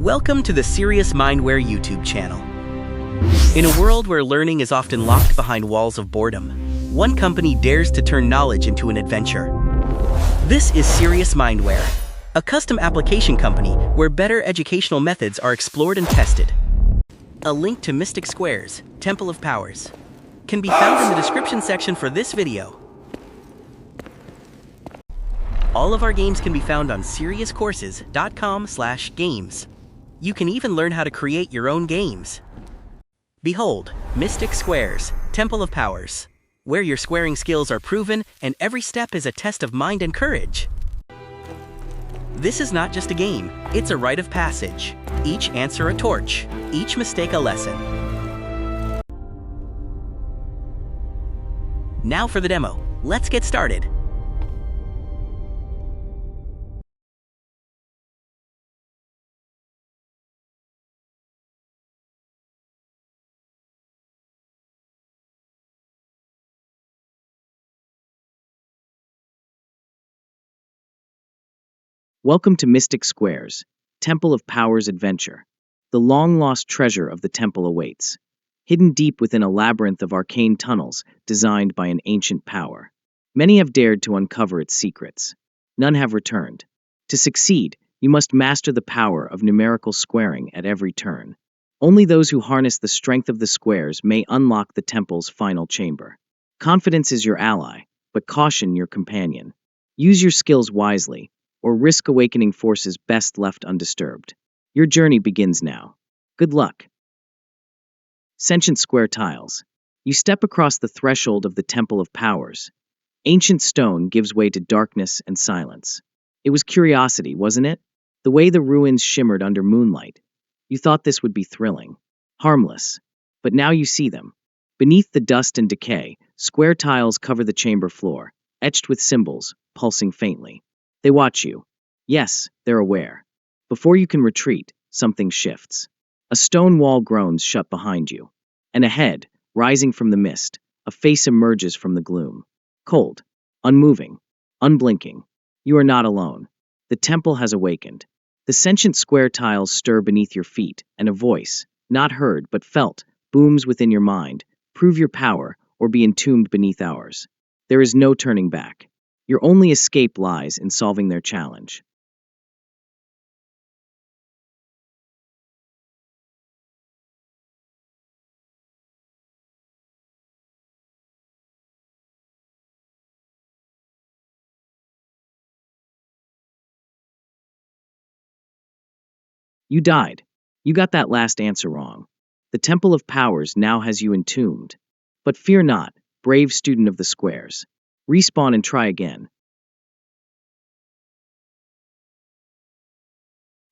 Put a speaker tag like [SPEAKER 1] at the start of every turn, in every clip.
[SPEAKER 1] Welcome to the Serious Mindware YouTube channel. In a world where learning is often locked behind walls of boredom, one company dares to turn knowledge into an adventure. This is Serious Mindware, a custom application company where better educational methods are explored and tested. A link to Mystic Square's Temple of Powers can be found in the description section for this video. All of our games can be found on seriouscourses.com/games. You can even learn how to create your own games. Behold, Mystic Square's Temple of Powers, where your squaring skills are proven and every step is a test of mind and courage. This is not just a game, it's a rite of passage. Each answer a torch, each mistake a lesson. Now for the demo. Let's get started.
[SPEAKER 2] Welcome to Mystic Square's Temple of Powers adventure. The long-lost treasure of the temple awaits, hidden deep within a labyrinth of arcane tunnels designed by an ancient power. Many have dared to uncover its secrets. None have returned. To succeed, you must master the power of numerical squaring at every turn. Only those who harness the strength of the squares may unlock the temple's final chamber. Confidence is your ally, but caution your companion. Use your skills wisely, or risk awakening forces best left undisturbed. Your journey begins now. Good luck. Sentient square tiles. You step across the threshold of the Temple of Powers. Ancient stone gives way to darkness and silence. It was curiosity, wasn't it? The way the ruins shimmered under moonlight. You thought this would be thrilling, harmless. But now you see them. Beneath the dust and decay, square tiles cover the chamber floor, etched with symbols, pulsing faintly. They watch you. Yes, they're aware. Before you can retreat, something shifts. A stone wall groans shut behind you. And ahead, rising from the mist, a face emerges from the gloom. Cold, unmoving, unblinking. You are not alone. The temple has awakened. The sentient square tiles stir beneath your feet, and a voice, not heard but felt, booms within your mind. Prove your power, or be entombed beneath ours. There is no turning back. Your only escape lies in solving their challenge. You died. You got that last answer wrong. The Temple of Powers now has you entombed. But fear not, brave student of the squares. Respawn and try again.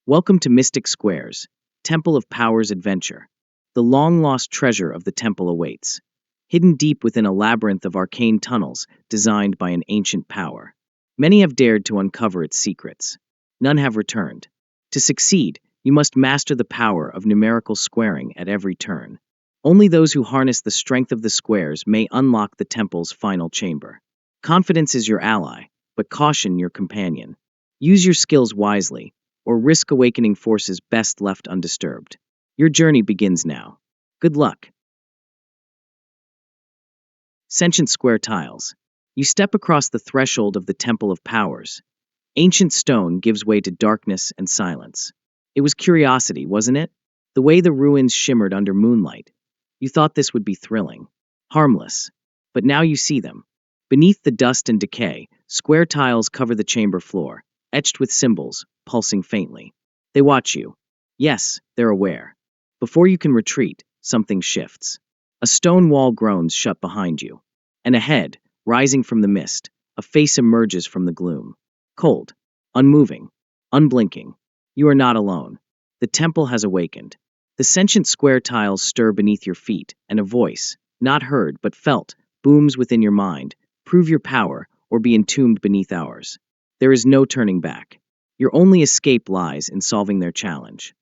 [SPEAKER 2] Welcome to Mystic Square's Temple of Powers adventure. The long-lost treasure of the temple awaits, hidden deep within a labyrinth of arcane tunnels designed by an ancient power. Many have dared to uncover its secrets. None have returned. To succeed, you must master the power of numerical squaring at every turn. Only those who harness the strength of the squares may unlock the temple's final chamber. Confidence is your ally, but caution your companion. Use your skills wisely, or risk awakening forces best left undisturbed. Your journey begins now. Good luck. Sentient square tiles. You step across the threshold of the Temple of Powers. Ancient stone gives way to darkness and silence. It was curiosity, wasn't it? The way the ruins shimmered under moonlight. You thought this would be thrilling, harmless. But now you see them. Beneath the dust and decay, square tiles cover the chamber floor, etched with symbols, pulsing faintly. They watch you. Yes, they're aware. Before you can retreat, something shifts. A stone wall groans shut behind you. And ahead, rising from the mist, a face emerges from the gloom. Cold, unmoving, unblinking. You are not alone. The temple has awakened. The sentient square tiles stir beneath your feet, and a voice, not heard but felt, booms within your mind. Prove your power, or be entombed beneath ours. There is no turning back. Your only escape lies in solving their challenge.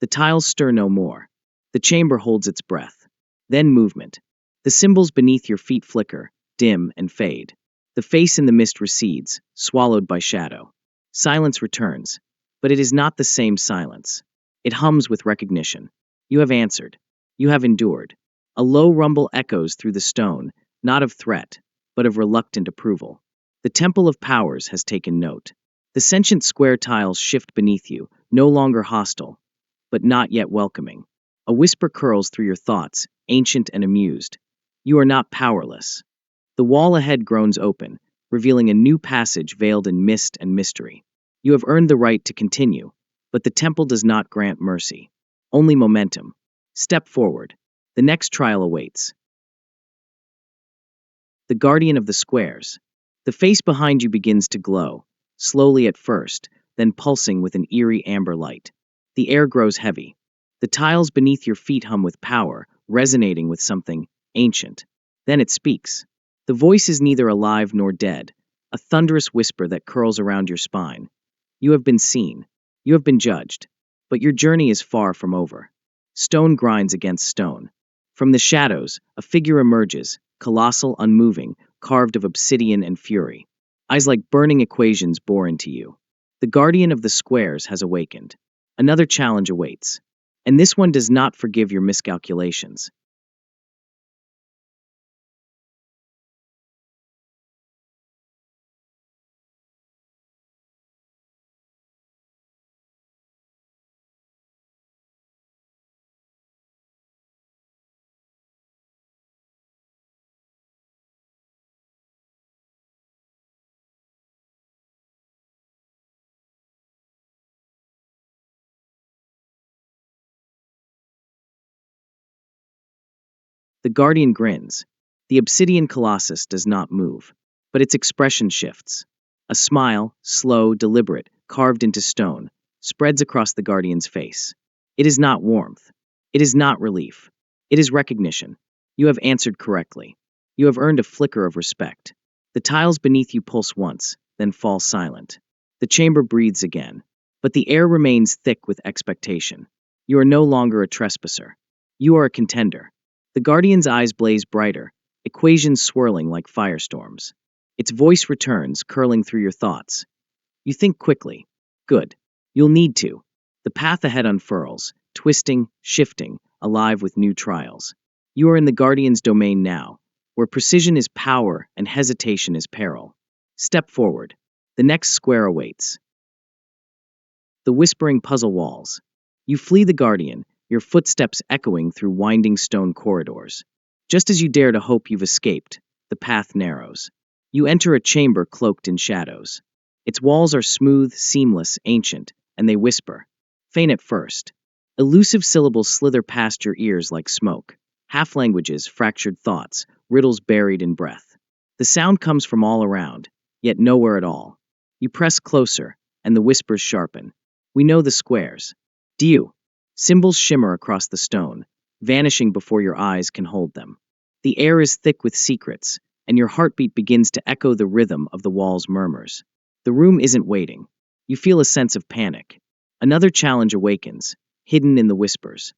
[SPEAKER 2] The tiles stir no more. The chamber holds its breath. Then movement. The symbols beneath your feet flicker, dim, and fade. The face in the mist recedes, swallowed by shadow. Silence returns, but it is not the same silence. It hums with recognition. You have answered. You have endured. A low rumble echoes through the stone, not of threat, but of reluctant approval. The Temple of Powers has taken note. The sentient square tiles shift beneath you, no longer hostile, but not yet welcoming. A whisper curls through your thoughts, ancient and amused. You are not powerless. The wall ahead groans open, revealing a new passage veiled in mist and mystery. You have earned the right to continue, but the temple does not grant mercy, only momentum. Step forward. The next trial awaits. The Guardian of the Squares. The face behind you begins to glow, slowly at first, then pulsing with an eerie amber light. The air grows heavy. The tiles beneath your feet hum with power, resonating with something ancient. Then it speaks. The voice is neither alive nor dead, a thunderous whisper that curls around your spine. You have been seen. You have been judged. But your journey is far from over. Stone grinds against stone. From the shadows, a figure emerges, colossal, unmoving, carved of obsidian and fury. Eyes like burning equations bore into you. The Guardian of the Squares has awakened. Another challenge awaits. And this one does not forgive your miscalculations. The Guardian grins. The obsidian colossus does not move, but its expression shifts. A smile, slow, deliberate, carved into stone, spreads across the Guardian's face. It is not warmth. It is not relief. It is recognition. You have answered correctly. You have earned a flicker of respect. The tiles beneath you pulse once, then fall silent. The chamber breathes again, but the air remains thick with expectation. You are no longer a trespasser. You are a contender. The Guardian's eyes blaze brighter, equations swirling like firestorms. Its voice returns, curling through your thoughts. You think quickly. Good. You'll need to. The path ahead unfurls, twisting, shifting, alive with new trials. You are in the Guardian's domain now, where precision is power and hesitation is peril. Step forward. The next square awaits. The whispering puzzle walls. You flee the Guardian, your footsteps echoing through winding stone corridors. Just as you dare to hope you've escaped, the path narrows. You enter a chamber cloaked in shadows. Its walls are smooth, seamless, ancient, and they whisper. Faint at first. Elusive syllables slither past your ears like smoke. Half-languages, fractured thoughts, riddles buried in breath. The sound comes from all around, yet nowhere at all. You press closer, and the whispers sharpen. We know the squares. Do you? Symbols shimmer across the stone, vanishing before your eyes can hold them. The air is thick with secrets, and your heartbeat begins to echo the rhythm of the wall's murmurs. The room isn't waiting. You feel a sense of panic. Another challenge awakens, hidden in the whispers.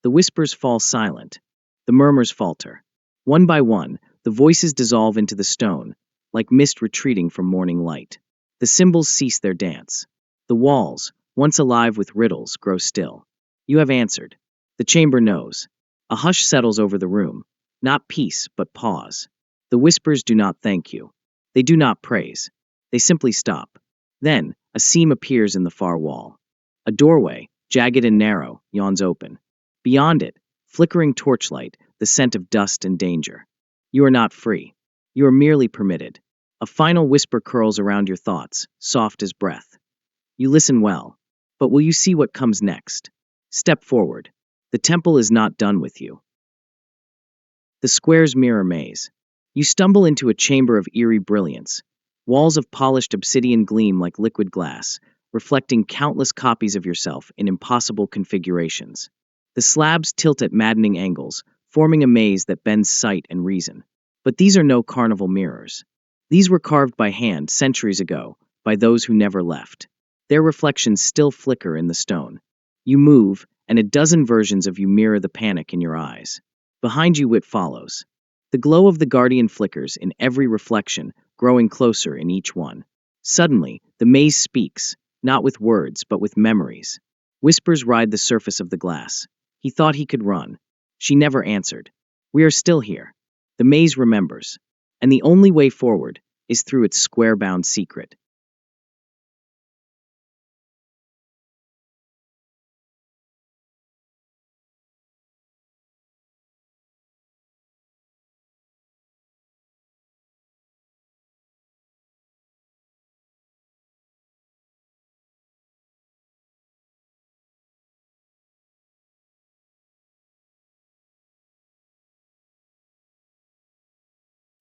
[SPEAKER 2] The whispers fall silent. The murmurs falter. One by one, the voices dissolve into the stone, like mist retreating from morning light. The symbols cease their dance. The walls, once alive with riddles, grow still. You have answered. The chamber knows. A hush settles over the room. Not peace, but pause. The whispers do not thank you. They do not praise. They simply stop. Then, a seam appears in the far wall. A doorway, jagged and narrow, yawns open. Beyond it, flickering torchlight, the scent of dust and danger. You are not free. You are merely permitted. A final whisper curls around your thoughts, soft as breath. You listen well. But will you see what comes next? Step forward. The temple is not done with you. The square's mirror maze. You stumble into a chamber of eerie brilliance. Walls of polished obsidian gleam like liquid glass, reflecting countless copies of yourself in impossible configurations. The slabs tilt at maddening angles, forming a maze that bends sight and reason. But these are no carnival mirrors. These were carved by hand centuries ago, by those who never left. Their reflections still flicker in the stone. You move, and a dozen versions of you mirror the panic in your eyes. Behind you it follows. The glow of the guardian flickers in every reflection, growing closer in each one. Suddenly, the maze speaks, not with words, but with memories. Whispers ride the surface of the glass. He thought he could run. She never answered. We are still here. The maze remembers. And the only way forward is through its square-bound secret.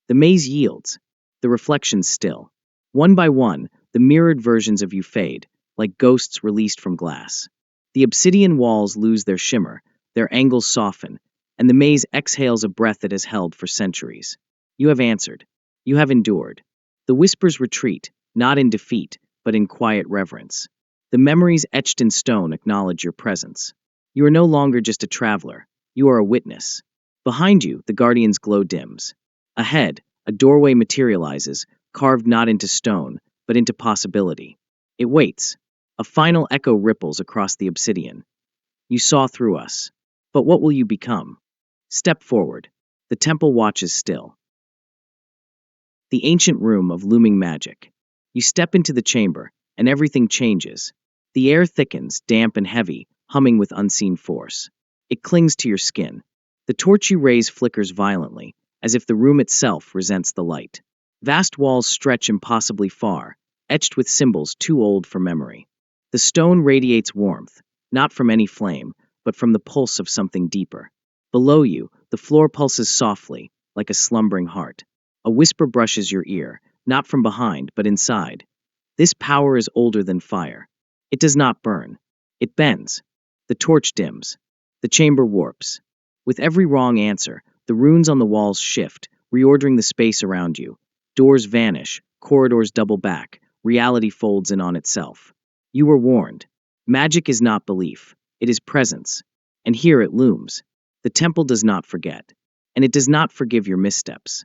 [SPEAKER 2] The maze yields, the reflections still. One by one, the mirrored versions of you fade, like ghosts released from glass. The obsidian walls lose their shimmer, their angles soften, and the maze exhales a breath it has held for centuries. You have answered. You have endured. The whispers retreat, not in defeat, but in quiet reverence. The memories etched in stone acknowledge your presence. You are no longer just a traveler, you are a witness. Behind you, the guardian's glow dims. Ahead, a doorway materializes, carved not into stone, but into possibility. It waits. A final echo ripples across the obsidian. You saw through us. But what will you become? Step forward. The temple watches still. The ancient room of looming magic. You step into the chamber, and everything changes. The air thickens, damp and heavy, humming with unseen force. It clings to your skin. The torch you raise flickers violently, as if the room itself resents the light. Vast walls stretch impossibly far, etched with symbols too old for memory. The stone radiates warmth, not from any flame, but from the pulse of something deeper. Below you, the floor pulses softly, like a slumbering heart. A whisper brushes your ear, not from behind, but inside. This power is older than fire. It does not burn. It bends. The torch dims. The chamber warps. With every wrong answer, the runes on the walls shift, reordering the space around you. Doors vanish, corridors double back, reality folds in on itself. You were warned. Magic is not belief, it is presence. And here it looms. The temple does not forget, and it does not forgive your missteps.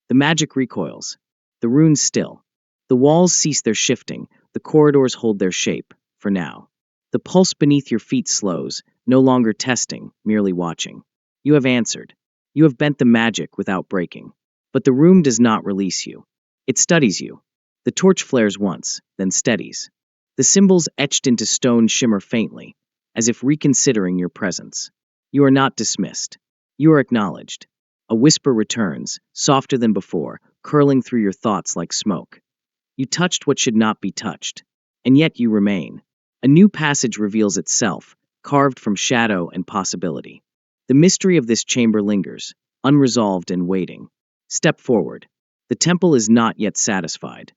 [SPEAKER 2] The magic recoils. The runes still. The walls cease their shifting, the corridors hold their shape, for now. The pulse beneath your feet slows, no longer testing, merely watching. You have answered. You have bent the magic without breaking. But the room does not release you. It studies you. The torch flares once, then steadies. The symbols etched into stone shimmer faintly, as if reconsidering your presence. You are not dismissed. You are acknowledged. A whisper returns, softer than before, curling through your thoughts like smoke. You touched what should not be touched, and yet you remain. A new passage reveals itself, carved from shadow and possibility. The mystery of this chamber lingers, unresolved and waiting. Step forward. The temple is not yet satisfied.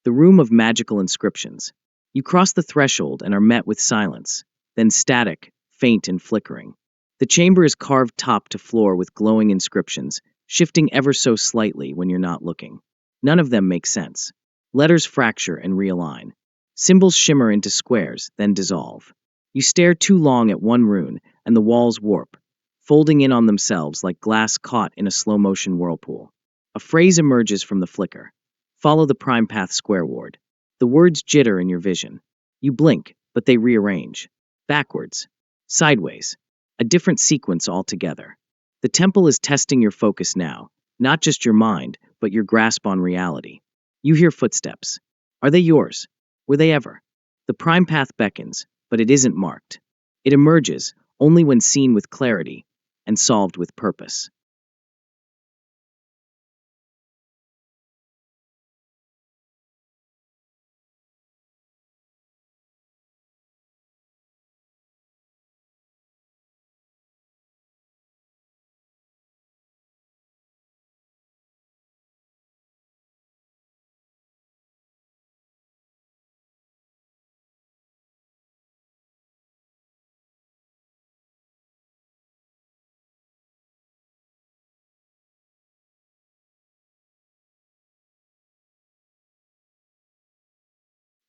[SPEAKER 2] The room of magical inscriptions. You cross the threshold and are met with silence, then static, faint and flickering. The chamber is carved top to floor with glowing inscriptions, shifting ever so slightly when you're not looking. None of them make sense. Letters fracture and realign. Symbols shimmer into squares, then dissolve. You stare too long at one rune, and the walls warp, folding in on themselves like glass caught in a slow-motion whirlpool. A phrase emerges from the flicker. Follow the prime path squareward. The words jitter in your vision. You blink, but they rearrange. backwards, sideways, a different sequence altogether. The temple is testing your focus now, not just your mind, but your grasp on reality. You hear footsteps. Are they yours? Were they ever? The prime path beckons, but it isn't marked. It emerges only when seen with clarity and solved with purpose.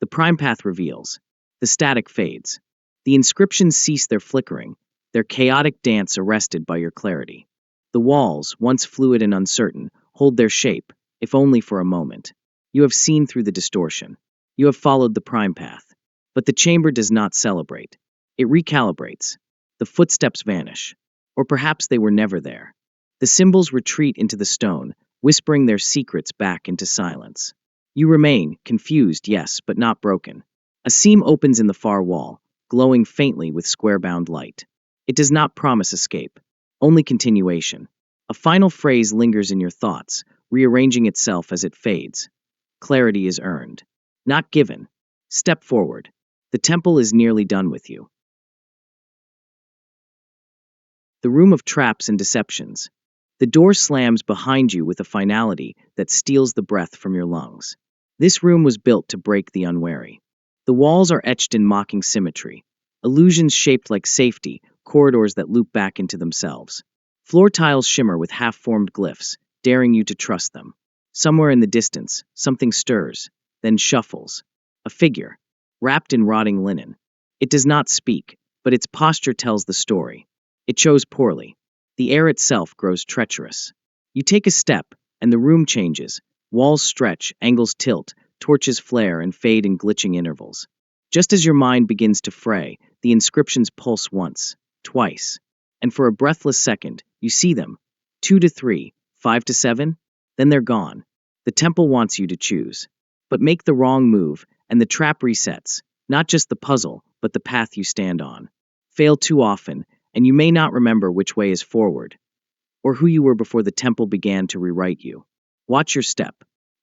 [SPEAKER 2] The prime path reveals. The static fades. The inscriptions cease their flickering, their chaotic dance arrested by your clarity. The walls, once fluid and uncertain, hold their shape, if only for a moment. You have seen through the distortion. You have followed the prime path. But the chamber does not celebrate. It recalibrates. The footsteps vanish. Or perhaps they were never there. The symbols retreat into the stone, whispering their secrets back into silence. You remain, confused, yes, but not broken. A seam opens in the far wall, glowing faintly with square-bound light. It does not promise escape, only continuation. A final phrase lingers in your thoughts, rearranging itself as it fades. Clarity is earned, not given. Step forward. The temple is nearly done with you. The room of traps and deceptions. The door slams behind you with a finality that steals the breath from your lungs. This room was built to break the unwary. The walls are etched in mocking symmetry, illusions shaped like safety, corridors that loop back into themselves. Floor tiles shimmer with half-formed glyphs, daring you to trust them. Somewhere in the distance, something stirs, then shuffles. A figure, wrapped in rotting linen. It does not speak, but its posture tells the story. It chose poorly. The air itself grows treacherous. You take a step, and the room changes. Walls stretch, angles tilt, torches flare and fade in glitching intervals. Just as your mind begins to fray, the inscriptions pulse once, twice, and for a breathless second, you see them. 2 to 3, 5 to 7, then they're gone. The temple wants you to choose. But make the wrong move, and the trap resets, not just the puzzle, but the path you stand on. Fail too often, and you may not remember which way is forward, or who you were before the temple began to rewrite you. Watch your step,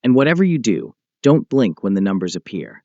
[SPEAKER 2] and whatever you do, don't blink when the numbers appear.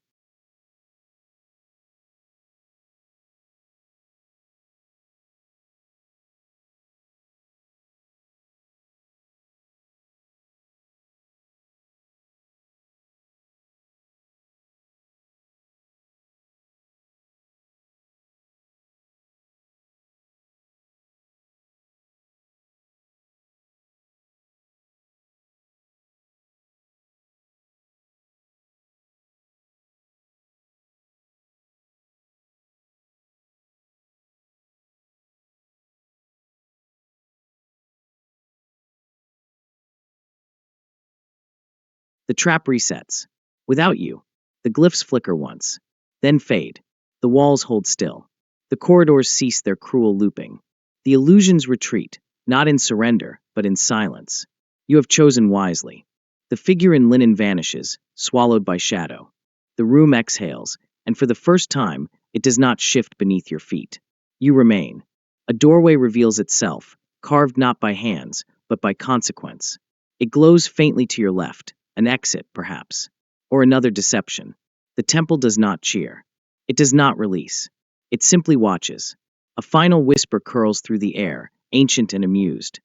[SPEAKER 2] The trap resets. Without you. The glyphs flicker once, then fade. The walls hold still. The corridors cease their cruel looping. The illusions retreat, not in surrender, but in silence. You have chosen wisely. The figure in linen vanishes, swallowed by shadow. The room exhales, and for the first time, it does not shift beneath your feet. You remain. A doorway reveals itself, carved not by hands, but by consequence. It glows faintly to your left, an exit, perhaps, or another deception. The temple does not cheer. It does not release. It simply watches. A final whisper curls through the air, ancient and amused.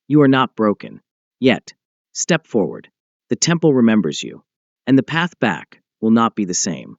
[SPEAKER 2] You are not broken. Yet. Step forward. The temple remembers you. And the path back will not be the same.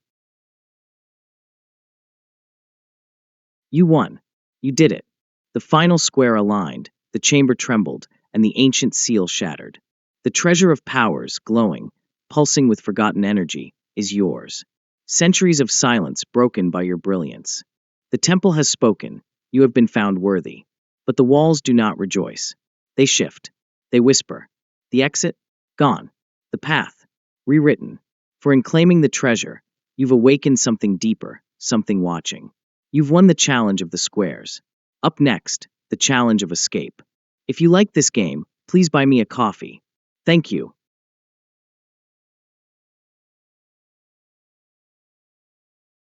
[SPEAKER 2] You won. You did it. The final square aligned, the chamber trembled, and the ancient seal shattered. The treasure of powers, glowing, pulsing with forgotten energy, is yours. Centuries of silence broken by your brilliance. The temple has spoken. You have been found worthy. But the walls do not rejoice. They shift. They whisper. The exit? Gone. The path? Rewritten. For in claiming the treasure, you've awakened something deeper, something watching. You've won the challenge of the squares. Up next, the challenge of escape. If you like this game, please buy me a coffee. Thank you.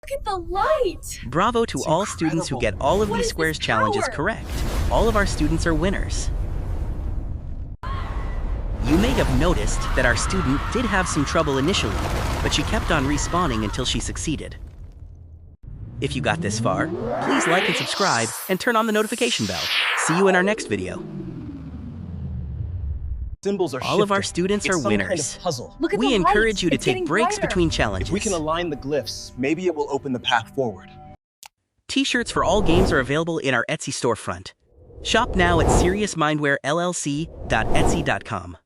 [SPEAKER 3] Look at the light!
[SPEAKER 1] Bravo to all students who get all of these squares challenges correct. All of our students are winners. You may have noticed that our student did have some trouble initially, but she kept on respawning until she succeeded. If you got this far, please like and subscribe and turn on the notification bell. See you in our next video.
[SPEAKER 4] Symbols are
[SPEAKER 1] All of our
[SPEAKER 4] shifting.
[SPEAKER 1] students
[SPEAKER 4] It's
[SPEAKER 1] are
[SPEAKER 4] some
[SPEAKER 1] winners.
[SPEAKER 4] kind of puzzle.
[SPEAKER 3] Look at
[SPEAKER 1] We
[SPEAKER 3] the
[SPEAKER 1] encourage
[SPEAKER 3] light.
[SPEAKER 1] you to
[SPEAKER 3] It's
[SPEAKER 1] take
[SPEAKER 3] getting
[SPEAKER 1] breaks
[SPEAKER 3] brighter.
[SPEAKER 1] between challenges.
[SPEAKER 4] If we can align the glyphs, maybe it will open the path forward.
[SPEAKER 1] T-shirts for all games are available in our Etsy storefront. Shop now at seriousmindwarellc.etsy.com.